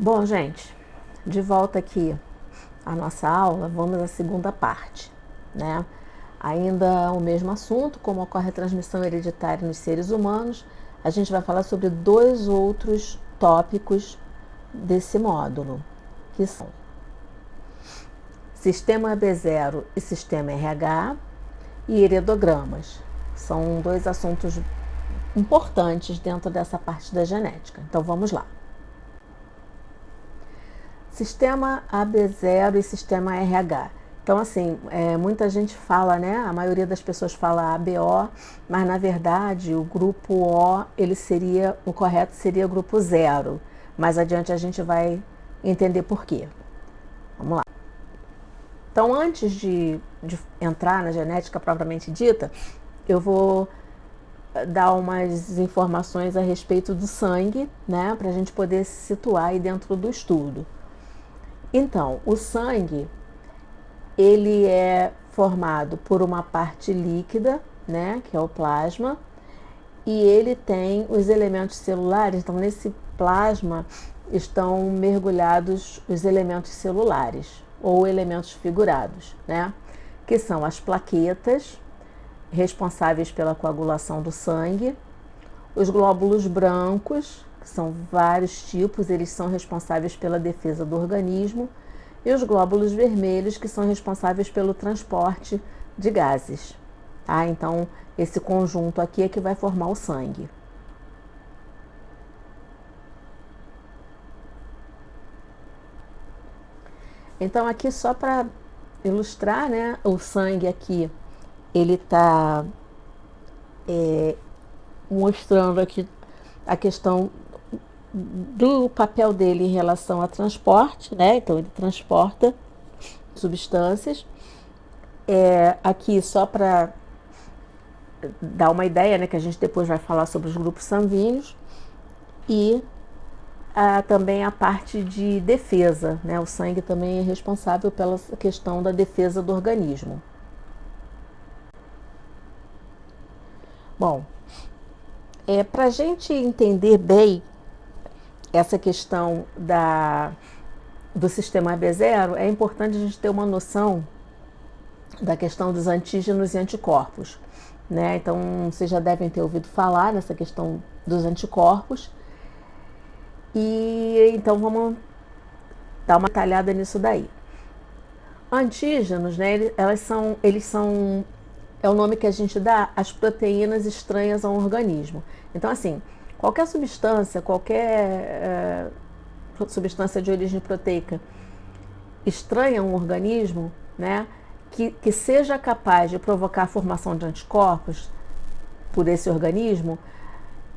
Bom, gente, de volta aqui à nossa aula, vamos à segunda parte, né? Ainda o mesmo assunto, como ocorre a transmissão hereditária nos seres humanos, a gente vai falar sobre dois outros tópicos desse módulo, que são sistema B0 e sistema RH e heredogramas. São dois assuntos importantes dentro dessa parte da genética. Então vamos lá. Sistema AB0 e sistema RH. Então, assim, muita gente fala, né? A maioria das pessoas fala ABO, mas na verdade o grupo O, o correto seria o grupo 0. Mais adiante a gente vai entender por quê. Vamos lá. Então, antes de entrar na genética propriamente dita, eu vou dar umas informações a respeito do sangue, né? Para a gente poder se situar aí dentro do estudo. Então, o sangue, ele é formado por uma parte líquida, né, que é o plasma, e ele tem os elementos celulares. Então, nesse plasma estão mergulhados os elementos celulares, ou elementos figurados, né, que são as plaquetas, responsáveis pela coagulação do sangue, os glóbulos brancos, que são vários tipos, eles são responsáveis pela defesa do organismo, e os glóbulos vermelhos, que são responsáveis pelo transporte de gases. Tá? Então, esse conjunto aqui é que vai formar o sangue. Então, aqui só para ilustrar, né, o sangue aqui, ele está mostrando aqui a questão do papel dele em relação a transporte, né? Então ele transporta substâncias. Aqui só para dar uma ideia, né? Que a gente depois vai falar sobre os grupos sanguíneos e também a parte de defesa, né? O sangue também é responsável pela questão da defesa do organismo. Bom, para a gente entender bem essa questão do sistema AB0, é importante a gente ter uma noção da questão dos antígenos e anticorpos, né? Então, vocês já devem ter ouvido falar nessa questão dos anticorpos. E então vamos dar uma talhada nisso daí. Antígenos, né? Eles são é o nome que a gente dá às proteínas estranhas a um organismo. Então, assim, qualquer substância de origem proteica estranha a um organismo, né, que seja capaz de provocar a formação de anticorpos por esse organismo,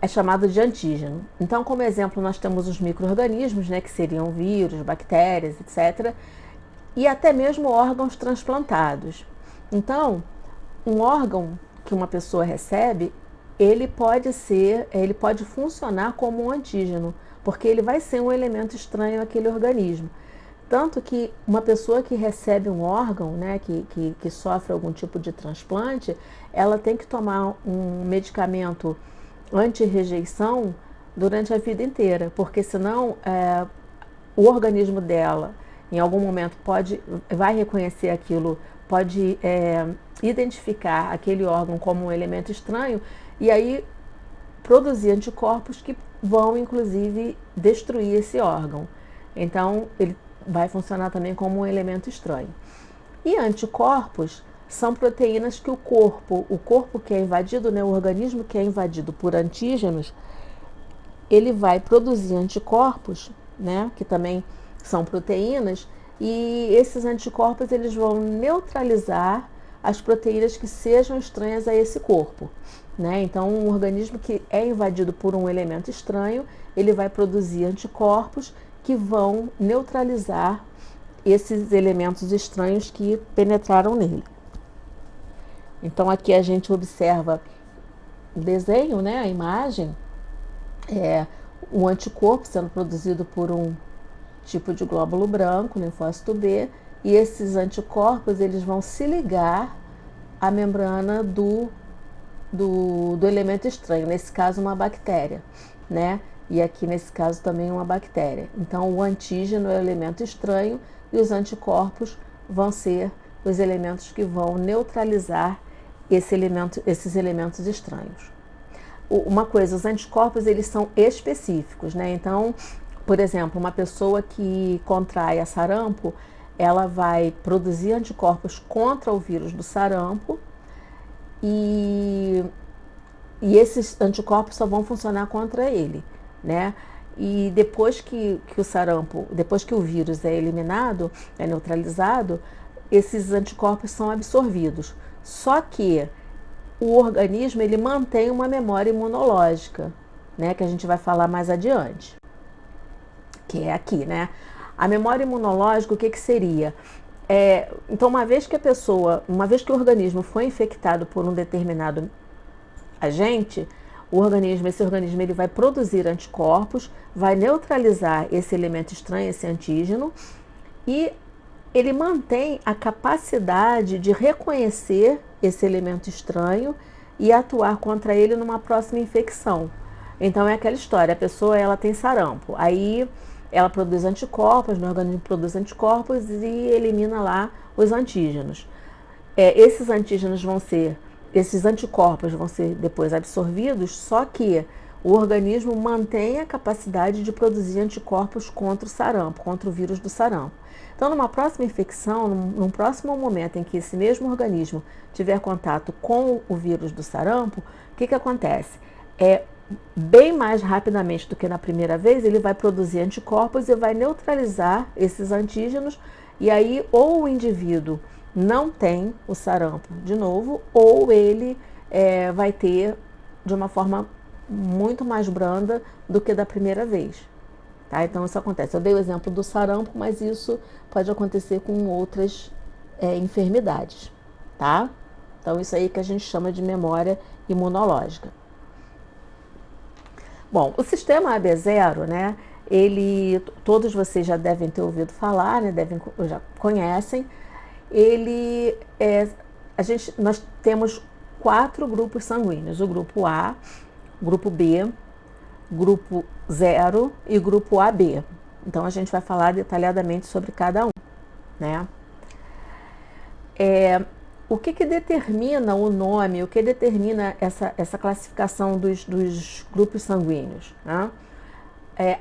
é chamado de antígeno. Então, como exemplo, nós temos os micro-organismos, né, que seriam vírus, bactérias, etc., e até mesmo órgãos transplantados. Então, um órgão que uma pessoa recebe, ele pode funcionar como um antígeno, porque ele vai ser um elemento estranho àquele organismo. Tanto que uma pessoa que recebe um órgão, né, que sofre algum tipo de transplante, ela tem que tomar um medicamento anti-rejeição durante a vida inteira, porque senão o organismo dela, em algum momento, vai reconhecer aquilo, pode identificar aquele órgão como um elemento estranho e aí produzir anticorpos que vão, inclusive, destruir esse órgão. Então, ele vai funcionar também como um elemento estranho. E anticorpos são proteínas que o corpo que é invadido, né, o organismo que é invadido por antígenos, ele vai produzir anticorpos, né, que também são proteínas, e esses anticorpos eles vão neutralizar as proteínas que sejam estranhas a esse corpo, né? Então, um organismo que é invadido por um elemento estranho, ele vai produzir anticorpos que vão neutralizar esses elementos estranhos que penetraram nele. Então, aqui a gente observa o desenho, né? A imagem, um anticorpo sendo produzido por um tipo de glóbulo branco, linfócito B, e esses anticorpos eles vão se ligar à membrana do elemento estranho, nesse caso uma bactéria. né? E aqui nesse caso também uma bactéria. Então o antígeno é o elemento estranho e os anticorpos vão ser os elementos que vão neutralizar esses elementos estranhos. Uma coisa, os anticorpos eles são específicos, né? Então, por exemplo, uma pessoa que contrai a sarampo, ela vai produzir anticorpos contra o vírus do sarampo e esses anticorpos só vão funcionar contra ele, né? E depois que o sarampo, depois que o vírus é eliminado, é neutralizado, esses anticorpos são absorvidos. Só que o organismo ele mantém uma memória imunológica, né, que a gente vai falar mais adiante, que é aqui, né? A memória imunológica, o que seria? Então, uma vez que o organismo foi infectado por um determinado agente, esse organismo ele vai produzir anticorpos, vai neutralizar esse elemento estranho, esse antígeno, e ele mantém a capacidade de reconhecer esse elemento estranho e atuar contra ele numa próxima infecção. Então é aquela história, a pessoa ela tem sarampo, aí ela produz anticorpos, o organismo produz anticorpos e elimina lá os antígenos. Esses anticorpos vão ser depois absorvidos, só que o organismo mantém a capacidade de produzir anticorpos contra o sarampo, contra o vírus do sarampo. Então, numa próxima infecção, num próximo momento em que esse mesmo organismo tiver contato com o vírus do sarampo, o que acontece? Bem mais rapidamente do que na primeira vez, ele vai produzir anticorpos e vai neutralizar esses antígenos, e aí ou o indivíduo não tem o sarampo de novo, ou ele vai ter de uma forma muito mais branda do que da primeira vez. Tá? Então isso acontece. Eu dei o exemplo do sarampo, mas isso pode acontecer com outras enfermidades. Tá? Então isso aí que a gente chama de memória imunológica. Bom, o sistema AB0, né, todos vocês já devem ter ouvido falar, né, já conhecem. Nós temos 4 grupos sanguíneos: o grupo A, grupo B, grupo 0 e grupo AB. Então a gente vai falar detalhadamente sobre cada um, né? O que determina o nome, o que determina essa classificação dos grupos sanguíneos, né?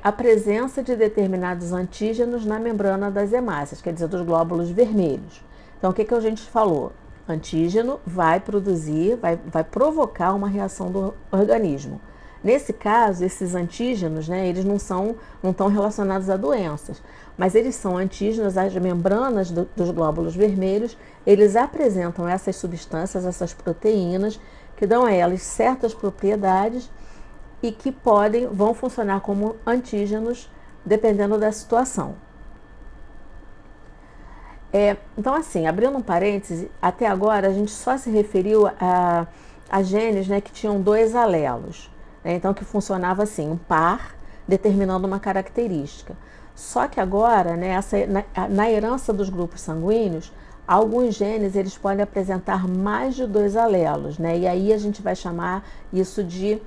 A presença de determinados antígenos na membrana das hemácias, quer dizer, dos glóbulos vermelhos. Então, o que a gente falou? Antígeno vai provocar uma reação do organismo. Nesse caso, esses antígenos, né, eles não estão relacionados a doenças, mas eles são antígenos, as membranas dos glóbulos vermelhos, eles apresentam essas substâncias, essas proteínas, que dão a elas certas propriedades e que vão funcionar como antígenos dependendo da situação. Então, assim, abrindo um parêntese, até agora a gente só se referiu a genes, né, que tinham 2 alelos, né, então que funcionava assim, um par determinando uma característica. Só que agora, né, na herança dos grupos sanguíneos, alguns genes eles podem apresentar mais de 2 alelos, né, e aí a gente vai chamar isso de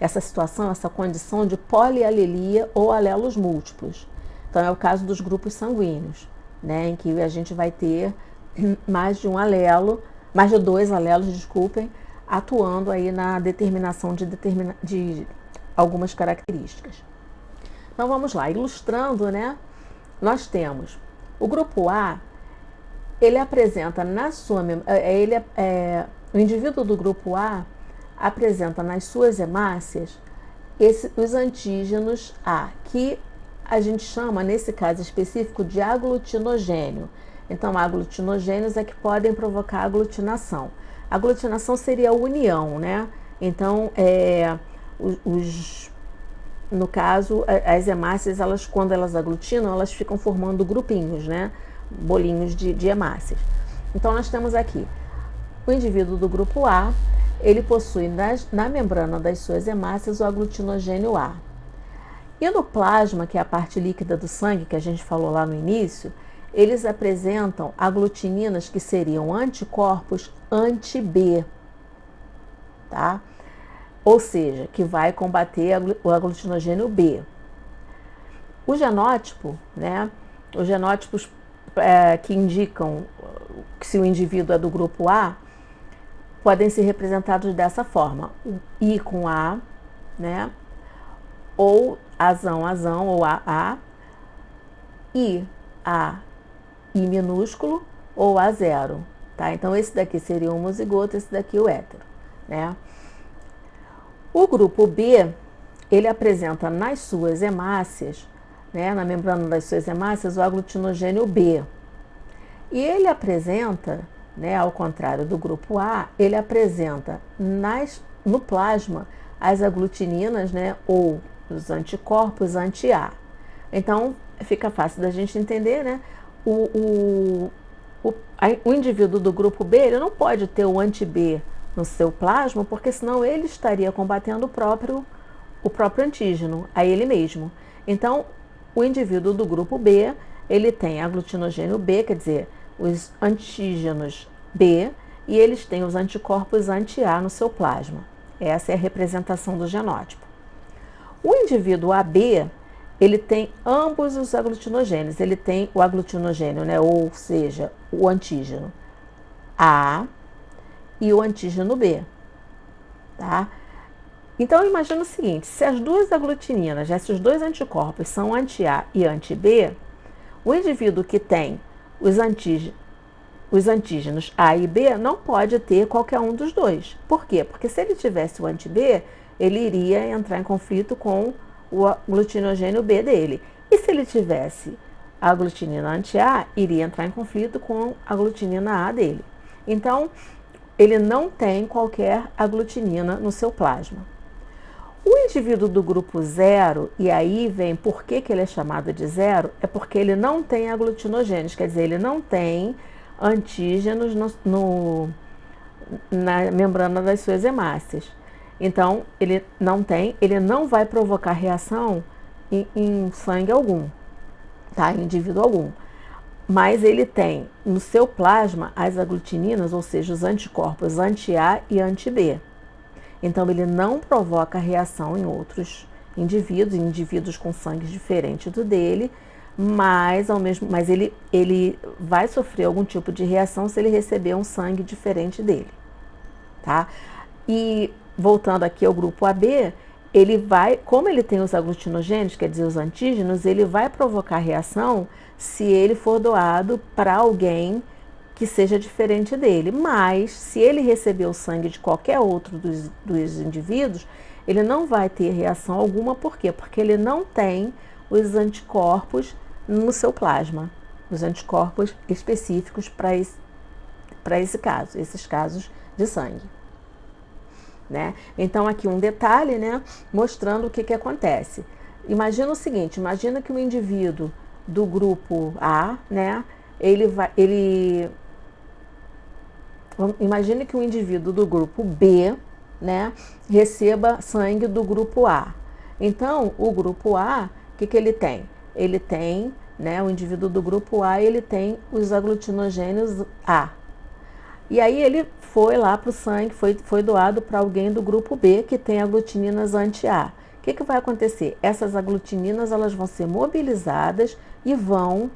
essa situação, essa condição de polialelia ou alelos múltiplos. Então é o caso dos grupos sanguíneos, né, em que a gente vai ter mais de 2 alelos, desculpem, atuando aí na determinação de algumas características. Então vamos lá, ilustrando, né, nós temos o grupo A, ele apresenta o indivíduo do grupo A apresenta nas suas hemácias os antígenos A, que a gente chama, nesse caso específico, de aglutinogênio. Então, aglutinogênios é que podem provocar aglutinação. Aglutinação seria a união, né? Então, no caso, as hemácias, quando elas aglutinam, elas ficam formando grupinhos, né? Bolinhos de hemácias. Então, nós temos aqui o indivíduo do grupo A, ele possui na membrana das suas hemácias o aglutinogênio A. E no plasma, que é a parte líquida do sangue, que a gente falou lá no início, eles apresentam aglutininas que seriam anticorpos anti-B, tá? ou seja, que vai combater o aglutinogênio B. O genótipo, né, os genótipos que indicam que se o indivíduo é do grupo A, podem ser representados dessa forma: o I com A, né, ou azão, ou AA, A, I minúsculo, ou A0, tá? Então, esse daqui seria o homozigoto, esse daqui o hétero, né? O grupo B, ele apresenta nas suas hemácias, né, na membrana das suas hemácias, o aglutinogênio B. E ele apresenta, né, ao contrário do grupo A, ele apresenta no plasma as aglutininas, né, ou os anticorpos anti-A. Então, fica fácil da gente entender, né? O indivíduo do grupo B, ele não pode ter o anti-B no seu plasma, porque senão ele estaria combatendo o próprio antígeno, a ele mesmo. Então, o indivíduo do grupo B, ele tem aglutinogênio B, quer dizer, os antígenos B, e eles têm os anticorpos anti-A no seu plasma. Essa é a representação do genótipo. O indivíduo AB, ele tem ambos os aglutinogênios. Ele tem o aglutinogênio, né, ou seja, o antígeno A e o antígeno B, tá? Então, imagina o seguinte: se as duas aglutininas, se os dois anticorpos são anti-A e anti-B, o indivíduo que tem os antígenos A e B não pode ter qualquer um dos dois. Por quê? Porque se ele tivesse o anti-B, ele iria entrar em conflito com o aglutinogênio B dele. E se ele tivesse a aglutinina anti-A, iria entrar em conflito com a aglutinina A dele. Então, ele não tem qualquer aglutinina no seu plasma. O indivíduo do grupo 0, e aí vem por que ele é chamado de 0, é porque ele não tem aglutinogênios, quer dizer, ele não tem antígenos na membrana das suas hemácias. Então, ele não vai provocar reação em sangue algum, tá? Em indivíduo algum. Mas ele tem no seu plasma as aglutininas, ou seja, os anticorpos anti-A e anti-B. Então, ele não provoca reação em outros indivíduos com sangue diferente do dele, mas ele vai sofrer algum tipo de reação se ele receber um sangue diferente dele, tá? E voltando aqui ao grupo AB, como ele tem os aglutinogênios, quer dizer, os antígenos, ele vai provocar reação se ele for doado para alguém que seja diferente dele. Mas, se ele receber o sangue de qualquer outro dos indivíduos, ele não vai ter reação alguma. Por quê? Porque ele não tem os anticorpos no seu plasma, os anticorpos específicos para esses casos de sangue. Né? Então, aqui um detalhe, né, mostrando o que acontece. Imagina o seguinte: imagina que o indivíduo do grupo A, né, imagine que o indivíduo do grupo B, né, receba sangue do grupo A. Então, o grupo A, o que ele tem? Ele tem, né, o indivíduo do grupo A, ele tem os aglutinogênios A. E aí ele foi lá para o sangue, foi doado para alguém do grupo B que tem aglutininas anti-A. O que vai acontecer? Essas aglutininas, elas vão ser mobilizadas e vão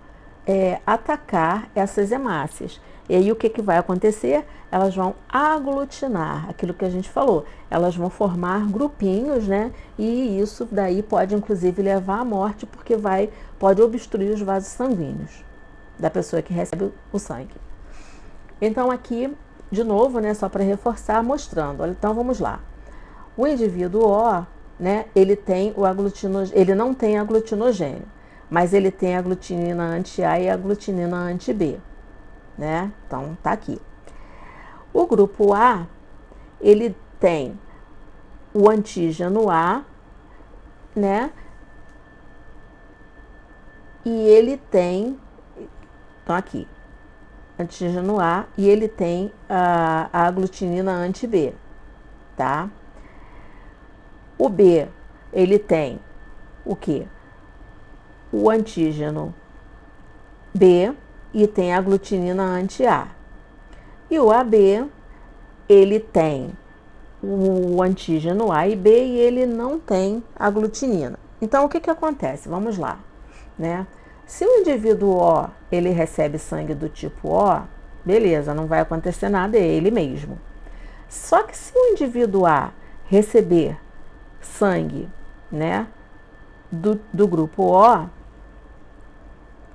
atacar essas hemácias. E aí o que vai acontecer? Elas vão aglutinar, aquilo que a gente falou. Elas vão formar grupinhos, né? E isso daí pode inclusive levar à morte, porque pode obstruir os vasos sanguíneos da pessoa que recebe o sangue. Então aqui, de novo, né, só para reforçar, mostrando. Olha, então vamos lá. O indivíduo O, né, ele não tem aglutinogênio, mas ele tem aglutinina anti-A e aglutinina anti-B, né? Então tá aqui. O grupo A, ele tem o antígeno A, né? E ele tem, então aqui, antígeno A, e ele tem a aglutinina anti-B, tá? O B, ele tem o quê? O antígeno B e tem a aglutinina anti-A. E o AB, ele tem o antígeno A e B e ele não tem aglutinina. Então, o que acontece? Vamos lá, né? Se o indivíduo O, ele recebe sangue do tipo O, beleza, não vai acontecer nada, é ele mesmo. Só que se o indivíduo A receber sangue, né, do grupo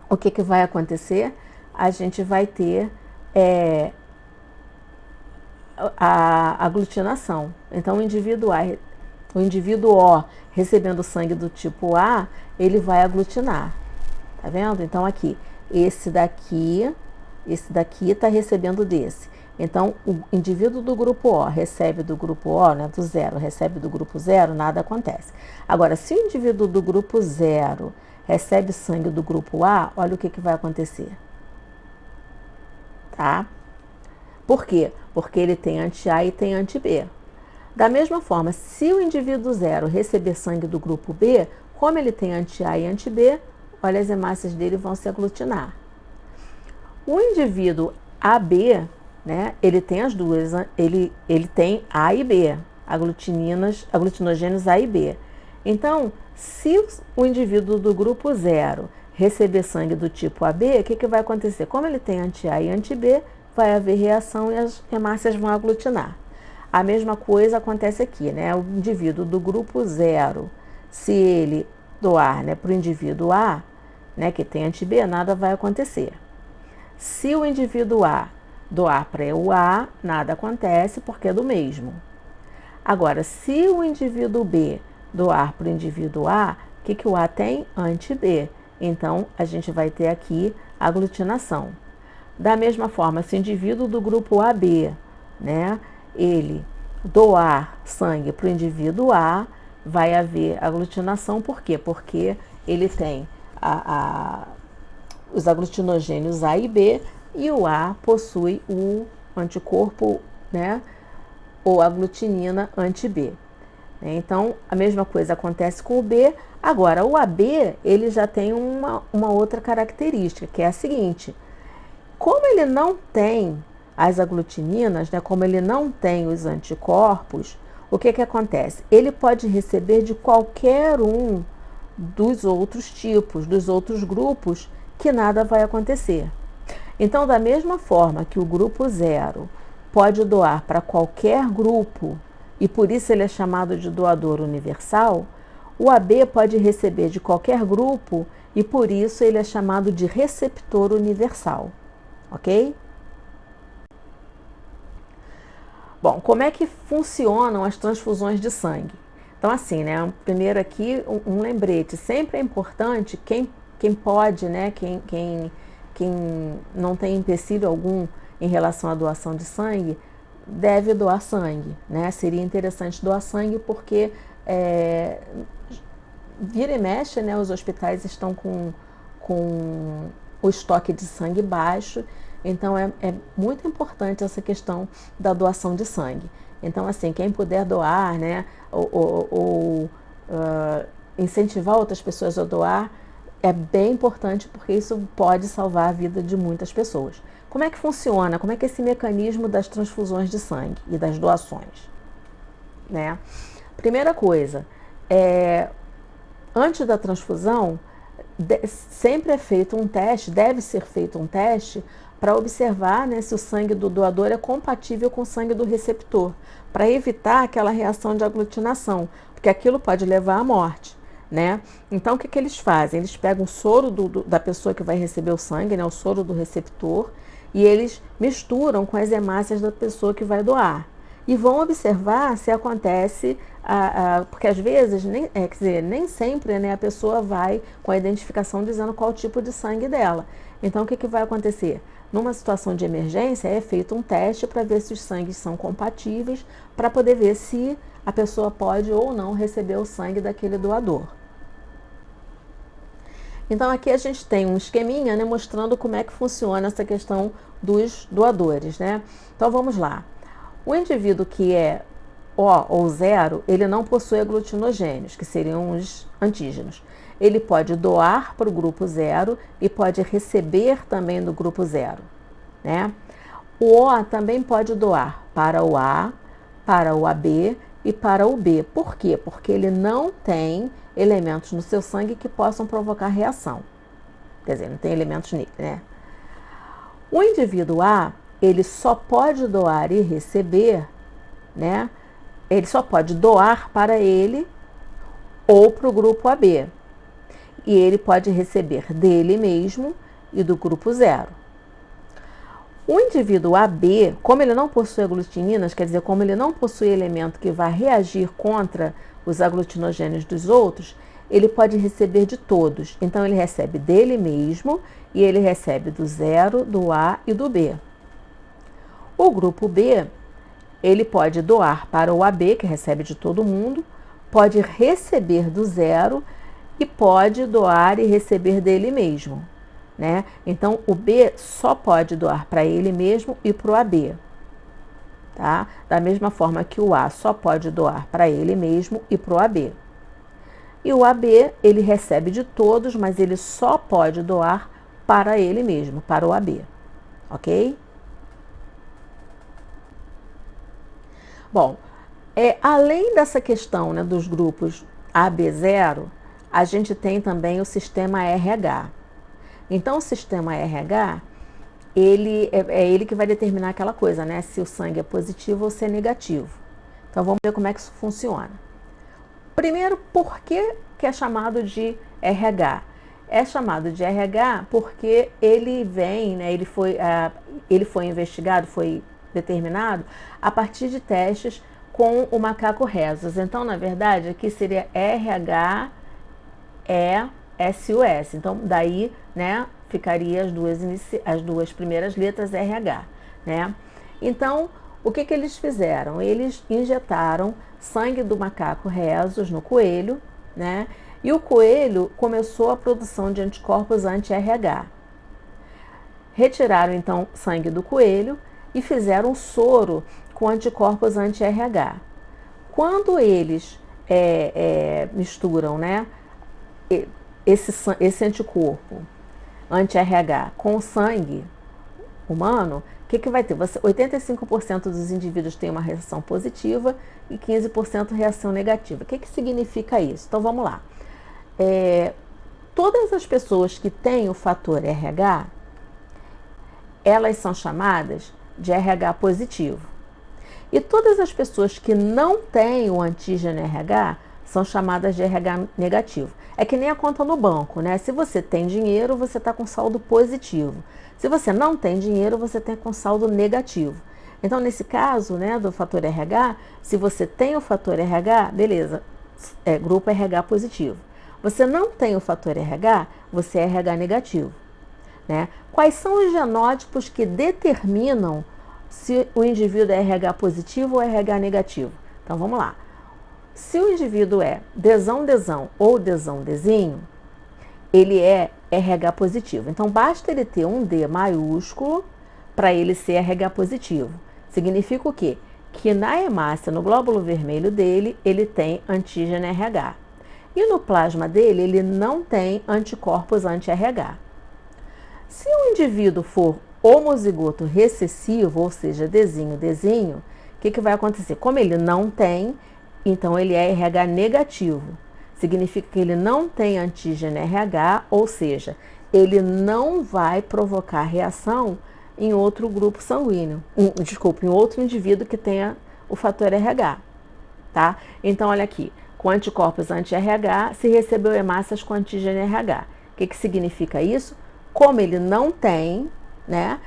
o que vai acontecer? A gente vai ter a aglutinação. Então, o indivíduo O recebendo sangue do tipo A, ele vai aglutinar. Tá vendo? Então, aqui, esse daqui está recebendo desse. Então, o indivíduo do grupo O recebe do grupo O, né, do 0, recebe do grupo 0, nada acontece. Agora, se o indivíduo do grupo 0 recebe sangue do grupo A, olha o que vai acontecer. Tá? Por quê? Porque ele tem anti-A e tem anti-B. Da mesma forma, se o indivíduo 0 receber sangue do grupo B, como ele tem anti-A e anti-B, olha, as hemácias dele vão se aglutinar. O indivíduo AB, né, ele tem as duas, ele tem A e B, aglutinogênios A e B. Então, se o indivíduo do grupo 0 receber sangue do tipo AB, o que vai acontecer? Como ele tem anti-A e anti-B, vai haver reação e as hemácias vão aglutinar. A mesma coisa acontece aqui, né? O indivíduo do grupo 0, se ele doar, né, para o indivíduo A, né, que tem anti-B, nada vai acontecer. Se o indivíduo A doar para o A, nada acontece porque é do mesmo. Agora, se o indivíduo B doar para o indivíduo A, o que o A tem? Anti-B. Então, a gente vai ter aqui aglutinação. Da mesma forma, se o indivíduo do grupo AB, né, ele doar sangue para o indivíduo A, vai haver aglutinação. Por quê? Porque ele tem os aglutinogênios A e B e o A possui o anticorpo, né, ou aglutinina anti-B. Então, a mesma coisa acontece com o B. Agora, o AB, ele já tem uma outra característica, que é a seguinte: como ele não tem as aglutininas, né, como ele não tem os anticorpos, o que acontece? Ele pode receber de qualquer um dos outros tipos, dos outros grupos, que nada vai acontecer. Então, da mesma forma que o grupo 0 pode doar para qualquer grupo, e por isso ele é chamado de doador universal, o AB pode receber de qualquer grupo e por isso ele é chamado de receptor universal. Ok? Bom, como é que funcionam as transfusões de sangue? Então, assim, né? Primeiro aqui, um lembrete. Sempre é importante, quem pode, né? Quem não tem empecilho algum em relação à doação de sangue, deve doar sangue, né? Seria interessante doar sangue porque vira e mexe, né? Os hospitais estão com o estoque de sangue baixo, então é muito importante essa questão da doação de sangue. Então, assim, quem puder doar, né? Ou incentivar outras pessoas a doar, é bem importante porque isso pode salvar a vida de muitas pessoas. Como é que funciona? Como é que é esse mecanismo das transfusões de sangue e das doações? Né? Primeira coisa, antes da transfusão, sempre é feito um teste, deve ser feito um teste para observar, né, se o sangue do doador é compatível com o sangue do receptor, para evitar aquela reação de aglutinação, porque aquilo pode levar à morte. Né? Então, o que eles fazem? Eles pegam o soro da pessoa que vai receber o sangue, né, o soro do receptor, e eles misturam com as hemácias da pessoa que vai doar. E vão observar se acontece, porque às vezes, nem sempre, né, a pessoa vai com a identificação dizendo qual tipo de sangue dela. Então, o que vai acontecer? Numa situação de emergência, é feito um teste para ver se os sangues são compatíveis, para poder ver se a pessoa pode ou não receber o sangue daquele doador. Então, aqui a gente tem um esqueminha, né, mostrando como é que funciona essa questão dos doadores, né? Então, vamos lá. O indivíduo que é O ou 0, ele não possui aglutinogênios, que seriam os antígenos. Ele pode doar para o grupo 0 e pode receber também do grupo 0, né? O O também pode doar para o A, para o AB e para o B. Por quê? Porque ele não tem elementos no seu sangue que possam provocar reação. Quer dizer, não tem elementos nele, né? O indivíduo A, ele só pode doar e receber, né? Ele só pode doar para ele ou para o grupo AB. E ele pode receber dele mesmo e do grupo 0. O indivíduo AB, como ele não possui aglutininas, quer dizer, como ele não possui elemento que vai reagir contra os aglutinogênios dos outros, ele pode receber de todos. Então, ele recebe dele mesmo e ele recebe do 0, do A e do B. O grupo B, ele pode doar para o AB, que recebe de todo mundo, pode receber do 0 e pode doar e receber dele mesmo, né? Então, o B só pode doar para ele mesmo e para o AB, tá? Da mesma forma que o A só pode doar para ele mesmo e para o AB. E o AB, ele recebe de todos, mas ele só pode doar para ele mesmo, para o AB, ok? Bom, além dessa questão, né, dos grupos AB0, a gente tem também o sistema RH. Então, o sistema RH, ele é ele que vai determinar aquela coisa, né? Se o sangue é positivo ou se é negativo. Então, vamos ver como é que isso funciona. Primeiro, por que é chamado de RH? É chamado de RH porque ele vem, né? Ele foi investigado, foi determinado a partir de testes com o macaco rhesus. Então, na verdade, aqui seria RH SUS. Então, daí, né, ficaria as duas primeiras letras RH, né? Então, o que eles fizeram? Eles injetaram sangue do macaco rhesus no coelho, né? E o coelho começou a produção de anticorpos anti-RH. Retiraram, então, sangue do coelho e fizeram soro com anticorpos anti-RH. Quando eles misturam, né, esse anticorpo anti-RH com o sangue humano, o que vai ter? 85% dos indivíduos têm uma reação positiva e 15% reação negativa. O que significa isso? Então, vamos lá. Todas as pessoas que têm o fator RH, elas são chamadas de RH positivo. E todas as pessoas que não têm o antígeno RH são chamadas de RH negativo. É que nem a conta no banco, né? Se você tem dinheiro, você está com saldo positivo. Se você não tem dinheiro, você está com saldo negativo. Então, nesse caso, né, do fator RH, se você tem o fator RH, beleza, grupo RH positivo. Você não tem o fator RH, você é RH negativo, né? Quais são os genótipos que determinam se o indivíduo é RH positivo ou RH negativo? Então, vamos lá. Se o indivíduo é desão ou desão-desinho, ele é RH positivo. Então, basta ele ter um D maiúsculo para ele ser RH positivo. Significa o quê? Que na hemácia, no glóbulo vermelho dele, ele tem antígeno RH. E no plasma dele, ele não tem anticorpos anti-RH. Se o indivíduo for homozigoto recessivo, ou seja, desinho, o que vai acontecer? Como ele não tem, então ele é RH negativo. Significa que ele não tem antígeno RH, ou seja, ele não vai provocar reação em outro grupo sanguíneo. Em outro indivíduo que tenha o fator RH, tá? Então, olha aqui, com anticorpos anti-RH, se recebeu hemácias com antígeno RH. O que significa isso? Como ele não tem, né?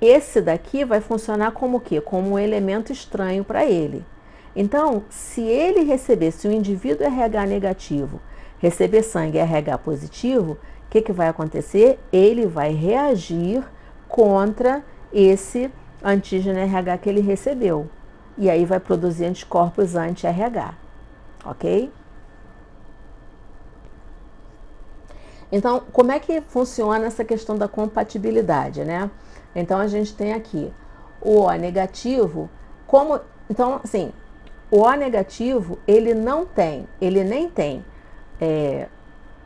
Esse daqui vai funcionar como o quê? Como um elemento estranho para ele. Então, se o indivíduo RH negativo receber sangue RH positivo, o que vai acontecer? Ele vai reagir contra esse antígeno RH que ele recebeu. E aí vai produzir anticorpos anti-RH, ok? Então, como é que funciona essa questão da compatibilidade, né? Então, a gente tem aqui o O negativo, então, assim, o O negativo, ele nem tem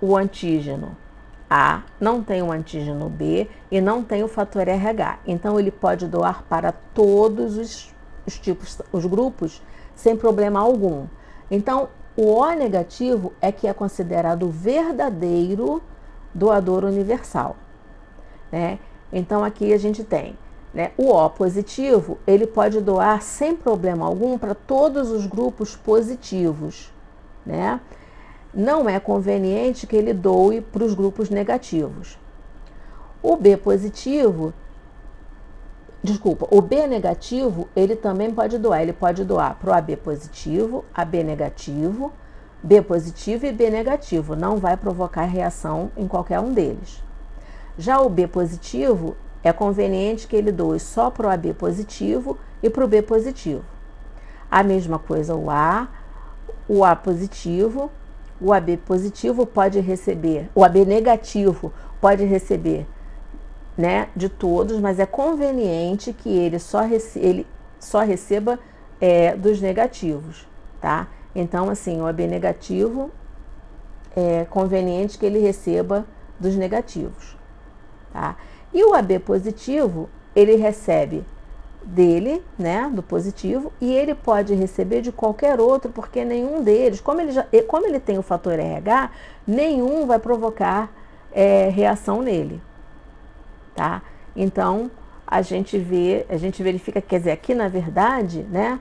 o antígeno A, não tem o antígeno B e não tem o fator RH. Então, ele pode doar para todos os grupos sem problema algum. Então, o O negativo é que é considerado o verdadeiro doador universal, né? Então, aqui a gente tem, né, o O positivo, ele pode doar sem problema algum para todos os grupos positivos, né? Não é conveniente que ele doe para os grupos negativos. O B positivo, o B negativo, ele também pode doar. Ele pode doar para o AB positivo, AB negativo, B positivo e B negativo. Não vai provocar reação em qualquer um deles. Já o B positivo, é conveniente que ele doe só para o AB positivo e para o B positivo. A mesma coisa o A positivo, o AB positivo pode receber, o AB negativo pode receber, né, de todos, mas é conveniente que ele só receba dos negativos, tá? Então, assim, o AB negativo é conveniente que ele receba dos negativos, tá? E o AB positivo, ele recebe dele, né, do positivo, e ele pode receber de qualquer outro, porque nenhum deles, como ele tem o fator RH, nenhum vai provocar reação nele, tá? Então, a gente verifica, quer dizer, aqui na verdade, né,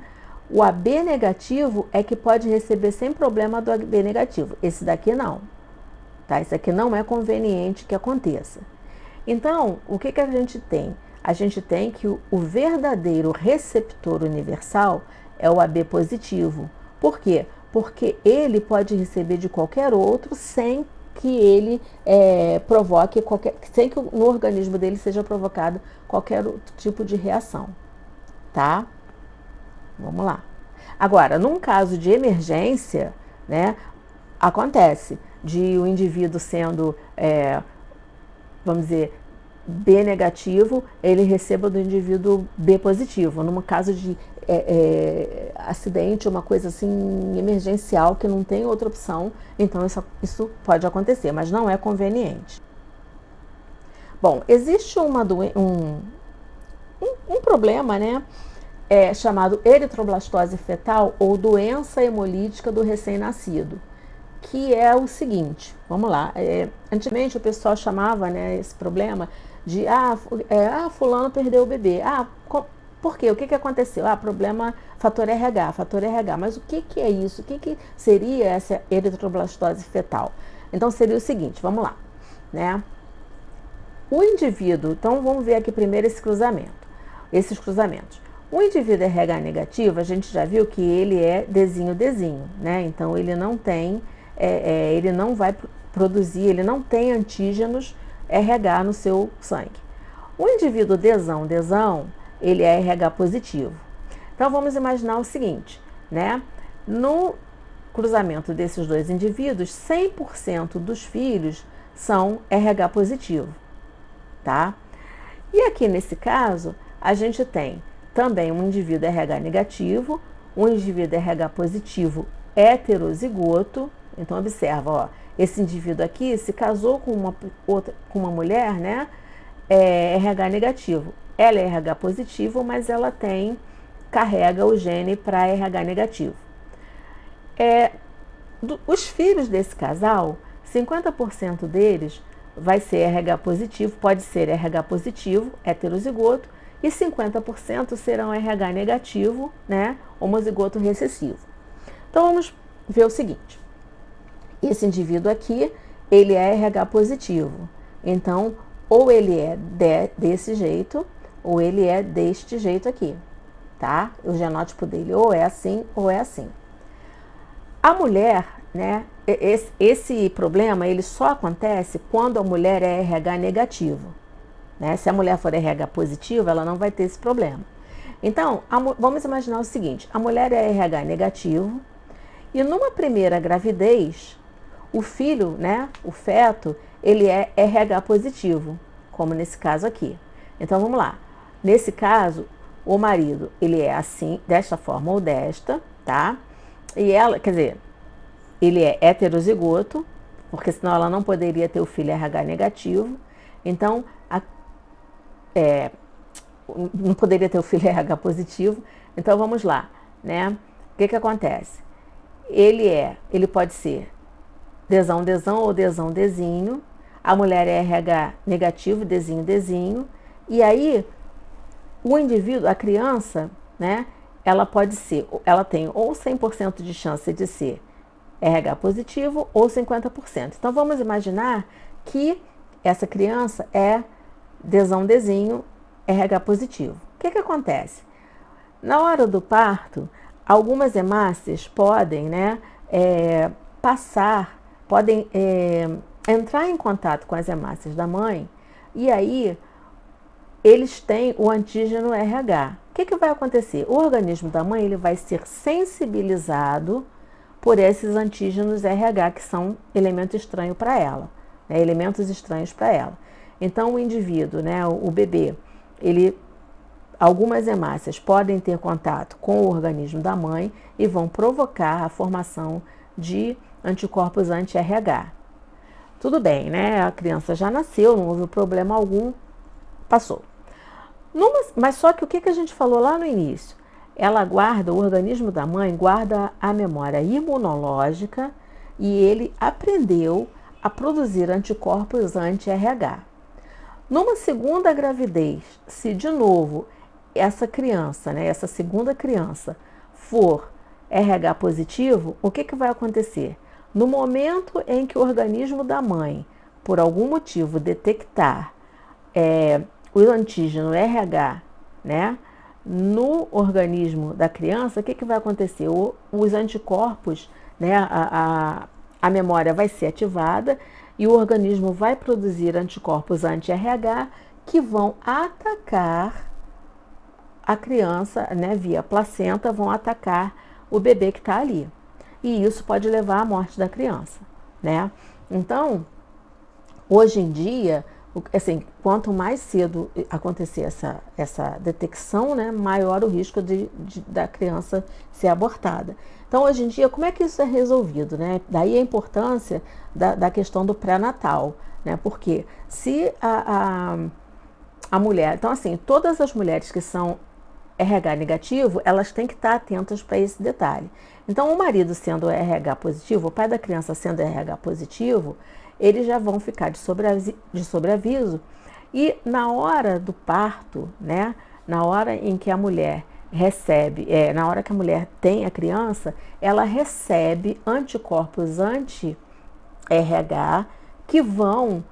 o AB negativo é que pode receber sem problema do AB negativo. Esse daqui não, tá? Esse aqui não é conveniente que aconteça. Então, o que a gente tem? A gente tem que o verdadeiro receptor universal é o AB positivo. Por quê? Porque ele pode receber de qualquer outro sem que ele provoque sem que no organismo dele seja provocado qualquer outro tipo de reação, tá? Vamos lá. Agora, num caso de emergência, né, acontece de o indivíduo sendo, vamos dizer, B negativo, ele receba do indivíduo B positivo. Num caso de acidente, uma coisa assim emergencial, que não tem outra opção, então isso pode acontecer, mas não é conveniente. Bom, existe um problema, né, chamado eritroblastose fetal ou doença hemolítica do recém-nascido, que é o seguinte, vamos lá, antigamente o pessoal chamava, né, esse problema de, fulano perdeu o bebê, por quê? O que aconteceu? Problema, fator RH, mas o que é isso? O que seria essa eritroblastose fetal? Então seria o seguinte, vamos lá, né, o indivíduo, então vamos ver aqui primeiro esses cruzamentos. O indivíduo RH negativo, a gente já viu que ele é Dzinho, né, então ele não tem, ele não vai produzir, ele não tem antígenos RH no seu sangue. O indivíduo Dzão, ele é RH positivo. Então vamos imaginar o seguinte, né? No cruzamento desses dois indivíduos, 100% dos filhos são RH positivo, tá? E aqui nesse caso, a gente tem também um indivíduo RH negativo, um indivíduo RH positivo heterozigoto. Então observa, ó, esse indivíduo aqui se casou com uma mulher, né, RH negativo. Ela é RH positivo, mas ela carrega o gene para RH negativo. Os filhos desse casal, 50% deles vai ser RH positivo, pode ser RH positivo, heterozigoto, e 50% serão RH negativo, né, homozigoto recessivo. Então vamos ver o seguinte. Esse indivíduo aqui, ele é RH positivo. Então, ou ele é desse jeito, ou ele é deste jeito aqui, tá? O genótipo dele ou é assim, ou é assim. A mulher, né, esse problema, ele só acontece quando a mulher é RH negativo, né? Se a mulher for RH positiva, ela não vai ter esse problema. Então, vamos imaginar o seguinte, a mulher é RH negativo, e numa primeira gravidez, o filho, né, o feto, ele é RH positivo, como nesse caso aqui. Então, vamos lá. Nesse caso, o marido, ele é assim, desta forma ou desta, tá? E ela, quer dizer, ele é heterozigoto, porque senão ela não poderia ter o filho RH negativo. Então, não poderia ter o filho RH positivo. Então vamos lá, né? O que acontece? Ele pode ser desão ou desão-desinho. A mulher é RH negativo, desinho. E aí, o indivíduo, a criança, né? Ela tem ou 100% de chance de ser RH positivo ou 50%. Então vamos imaginar que essa criança é desão-desinho, RH positivo. O que acontece? Na hora do parto, algumas hemácias podem, né, entrar em contato com as hemácias da mãe, e aí eles têm o antígeno RH. O que vai acontecer? O organismo da mãe ele vai ser sensibilizado por esses antígenos RH, que são elementos estranhos para ela, né, elementos estranhos para ela. Então o indivíduo, né, o bebê, algumas hemácias podem ter contato com o organismo da mãe e vão provocar a formação de anticorpos anti-RH. Tudo bem, né? A criança já nasceu, não houve problema algum, passou. Mas só que o que a gente falou lá no início? O organismo da mãe guarda a memória imunológica e ele aprendeu a produzir anticorpos anti-RH. Numa segunda gravidez, se de novo essa criança, né, essa segunda criança, for RH positivo, o que vai acontecer? No momento em que o organismo da mãe, por algum motivo, detectar o antígeno RH, né, no organismo da criança, o que vai acontecer? Os anticorpos, né, a memória vai ser ativada e o organismo vai produzir anticorpos anti-RH que vão atacar a criança, né, via placenta, vão atacar o bebê que está ali. E isso pode levar à morte da criança, né? Então, hoje em dia, assim, quanto mais cedo acontecer essa detecção, né, maior o risco da criança ser abortada. Então, hoje em dia, como é que isso é resolvido, né? Daí a importância da questão do pré-natal, né? Porque se a mulher... Então, assim, todas as mulheres que são RH negativo, elas têm que estar atentas para esse detalhe. Então, o marido sendo RH positivo, o pai da criança sendo RH positivo, eles já vão ficar de sobreaviso e na hora do parto, né, na hora em que a mulher na hora que a mulher tem a criança, ela recebe anticorpos anti-RH que vão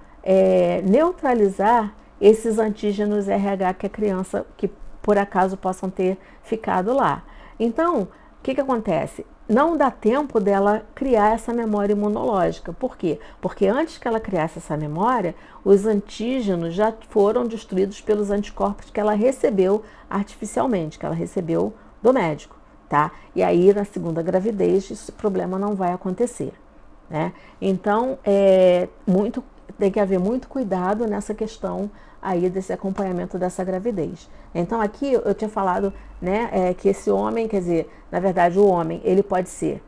neutralizar esses antígenos RH que a criança, que por acaso possam ter ficado lá. Então, o que acontece? Não dá tempo dela criar essa memória imunológica. Por quê? Porque antes que ela criasse essa memória, os antígenos já foram destruídos pelos anticorpos que ela recebeu artificialmente, que ela recebeu do médico, tá? E aí, na segunda gravidez, esse problema não vai acontecer, né? Então, tem que haver muito cuidado nessa questão aí desse acompanhamento dessa gravidez. Então aqui eu tinha falado, né, que esse homem, quer dizer, na verdade o homem, ele pode ser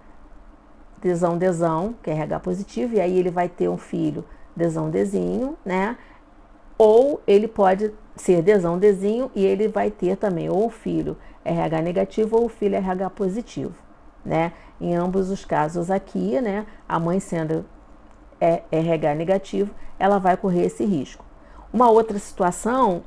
desão, que é RH positivo, e aí ele vai ter um filho desão-desinho, né, ou ele pode ser desão-desinho e ele vai ter também ou o filho RH negativo ou o filho RH positivo, né. Em ambos os casos aqui, né, a mãe sendo RH negativo, ela vai correr esse risco. Uma outra situação,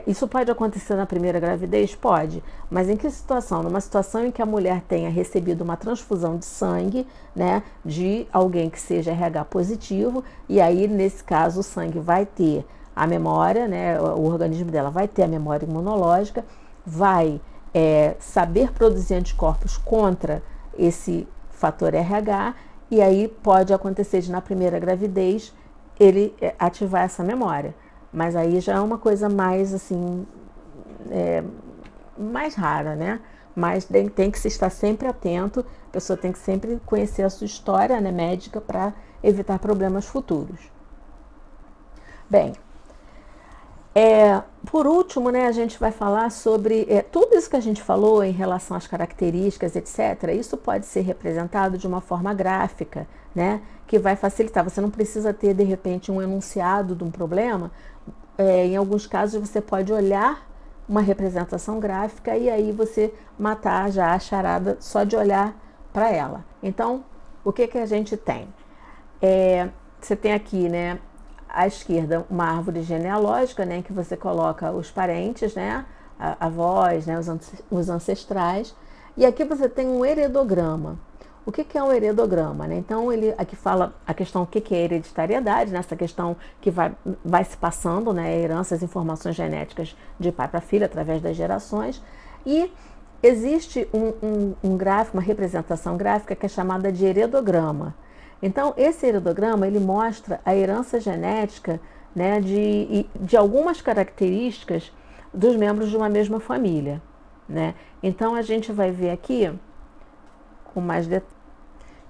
isso pode acontecer na primeira gravidez? Pode, mas em que situação? Numa situação em que a mulher tenha recebido uma transfusão de sangue, né, de alguém que seja RH positivo, e aí nesse caso o sangue vai ter a memória, né, o organismo dela vai ter a memória imunológica, vai saber produzir anticorpos contra esse fator RH, e aí pode acontecer de na primeira gravidez ele ativar essa memória. Mas aí já é uma coisa mais assim, mais rara, né? Mas tem que se estar sempre atento, a pessoa tem que sempre conhecer a sua história, né, médica para evitar problemas futuros. Bem, por último, né, a gente vai falar sobre tudo isso que a gente falou em relação às características, etc. Isso pode ser representado de uma forma gráfica, né, que vai facilitar. Você não precisa ter, de repente, um enunciado de um problema. Em alguns casos, você pode olhar uma representação gráfica e aí você matar já a charada só de olhar para ela. Então, o que a gente tem? Você tem aqui, né, à esquerda, uma árvore genealógica, né, que você coloca os parentes, né, avós, né, os ancestrais. E aqui você tem um heredograma. O que é um heredograma, né? Então, ele aqui fala a questão, o que é hereditariedade, nessa questão que vai se passando, né, heranças, informações genéticas de pai para filho, através das gerações. E existe um gráfico, uma representação gráfica que é chamada de heredograma. Então, esse heredograma, ele mostra a herança genética, né, de algumas características dos membros de uma mesma família, né? Então, a gente vai ver aqui com mais detalhes,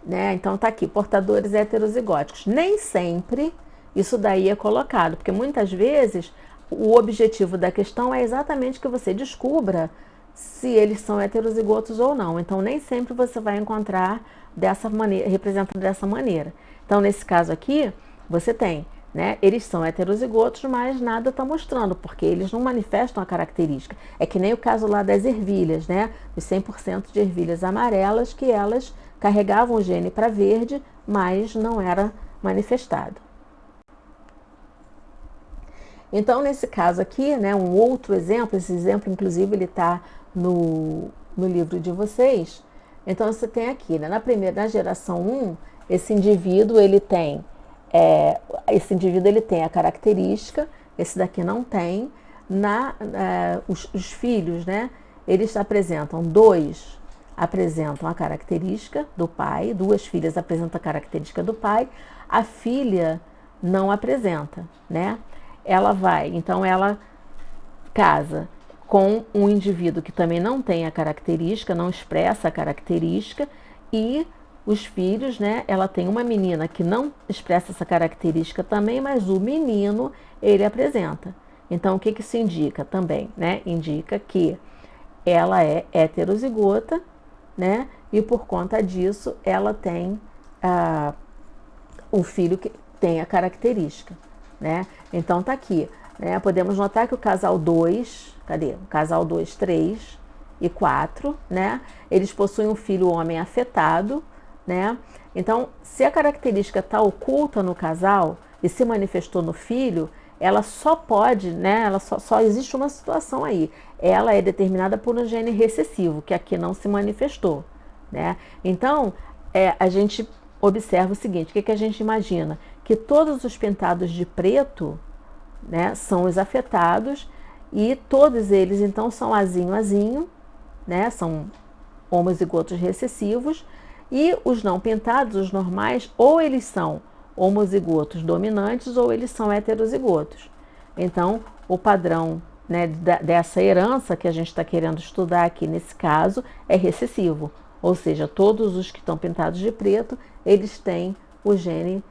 né? Então, tá aqui, portadores heterozigóticos. Nem sempre isso daí é colocado, porque muitas vezes o objetivo da questão é exatamente que você descubra se eles são heterozigotos ou não. Então, nem sempre você vai encontrar dessa maneira, representado dessa maneira. Então, nesse caso aqui, você tem, né, eles são heterozigotos, mas nada está mostrando, porque eles não manifestam a característica. É que nem o caso lá das ervilhas, né, os 100% de ervilhas amarelas, que elas carregavam o gene para verde, mas não era manifestado. Então, nesse caso aqui, né, um outro exemplo, esse exemplo, inclusive, ele está no livro de vocês. Então, você tem aqui, né, na geração 1, esse indivíduo, ele tem a característica, esse daqui não tem. Os filhos, né, eles apresentam a característica do pai, duas filhas apresentam a característica do pai, a filha não apresenta, né? Então ela casa com um indivíduo que também não tem a característica, não expressa a característica, e os filhos, né? Ela tem uma menina que não expressa essa característica também, mas o menino, ele apresenta. Então, o que isso indica também, né? Indica que ela é heterozigota, né? E por conta disso, ela tem um filho que tem a característica, né? Então, tá aqui, né? Podemos notar que o casal 2, o casal 2, 3 e 4, né? Eles possuem um filho homem afetado, né? Então, se a característica está oculta no casal e se manifestou no filho, ela só pode, né? Só existe uma situação aí. Ela é determinada por um gene recessivo, que aqui não se manifestou, né? Então, a gente observa o seguinte, o que a gente imagina? Que todos os pintados de preto, né, são os afetados, e todos eles, então, são azinho, né? São homozigotos recessivos, e os não pintados, os normais, ou eles são homozigotos dominantes ou eles são heterozigotos. Então, o padrão, né, dessa herança que a gente está querendo estudar aqui nesse caso é recessivo, ou seja, todos os que estão pintados de preto, eles têm o gene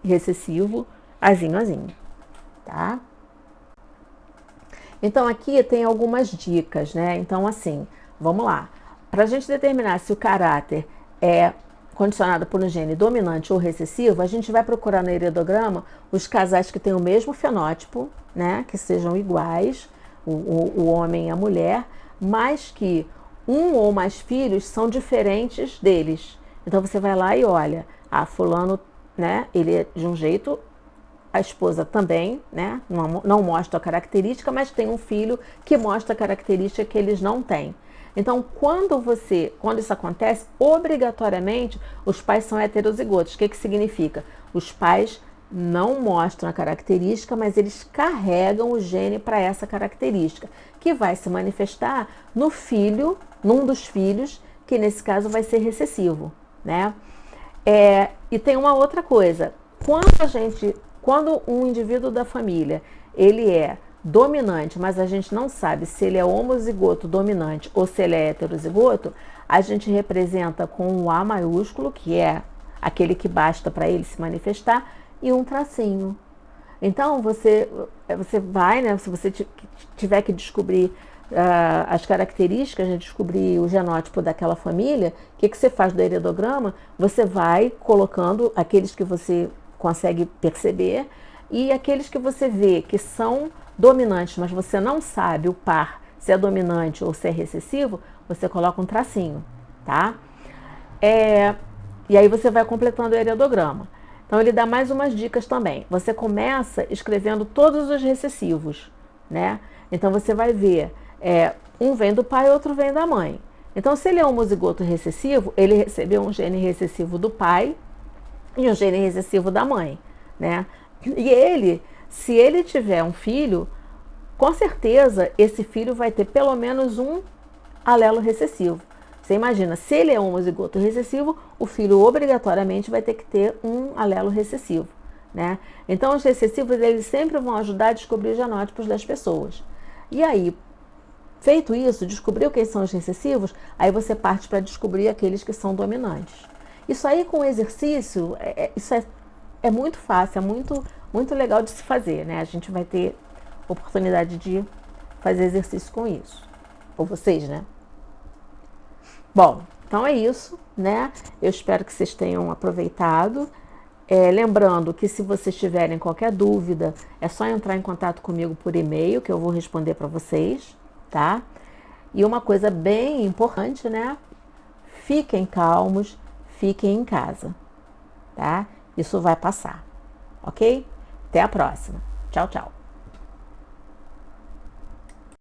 recessivo azinho, tá? Então, aqui tem algumas dicas, né? Então, assim, vamos lá. Para a gente determinar se o caráter é condicionado por um gene dominante ou recessivo, a gente vai procurar no heredograma os casais que têm o mesmo fenótipo, né, que sejam iguais, o homem e a mulher, mas que um ou mais filhos são diferentes deles. Então você vai lá e olha, fulano, né, ele é de um jeito, a esposa também, né, não mostra a característica, mas tem um filho que mostra a característica que eles não têm. Então, quando isso acontece, obrigatoriamente os pais são heterozigotos. O que significa? Os pais não mostram a característica, mas eles carregam o gene para essa característica, que vai se manifestar no filho, num dos filhos, que nesse caso vai ser recessivo, né? E tem uma outra coisa, quando um indivíduo da família, ele é dominante, mas a gente não sabe se ele é homozigoto dominante ou se ele é heterozigoto, a gente representa com um A maiúsculo, que é aquele que basta para ele se manifestar, e um tracinho. Então, você vai, né, se você tiver que descobrir as características, né, descobrir o genótipo daquela família, o que você faz do heredograma? Você vai colocando aqueles que você consegue perceber e aqueles que você vê que são dominantes, mas você não sabe o par se é dominante ou se é recessivo, você coloca um tracinho, tá? E aí você vai completando o heredograma. Então ele dá mais umas dicas também. Você começa escrevendo todos os recessivos, né? Então você vai ver, um vem do pai, outro vem da mãe. Então se ele é homozigoto recessivo, ele recebeu um gene recessivo do pai e um gene recessivo da mãe, né? E ele, se ele tiver um filho, com certeza esse filho vai ter pelo menos um alelo recessivo. Você imagina, se ele é homozigoto recessivo, o filho obrigatoriamente vai ter que ter um alelo recessivo, né? Então os recessivos, eles sempre vão ajudar a descobrir os genótipos das pessoas. E aí, feito isso, descobriu quem são os recessivos, aí você parte para descobrir aqueles que são dominantes. Isso aí com exercício, isso é muito fácil, é muito legal de se fazer, né? A gente vai ter oportunidade de fazer exercício com isso. Ou vocês, né? Bom, então é isso, né? Eu espero que vocês tenham aproveitado. Lembrando que se vocês tiverem qualquer dúvida, é só entrar em contato comigo por e-mail, que eu vou responder para vocês, tá? E uma coisa bem importante, né? Fiquem calmos, fiquem em casa, tá? Isso vai passar, ok? Até a próxima. Tchau, tchau.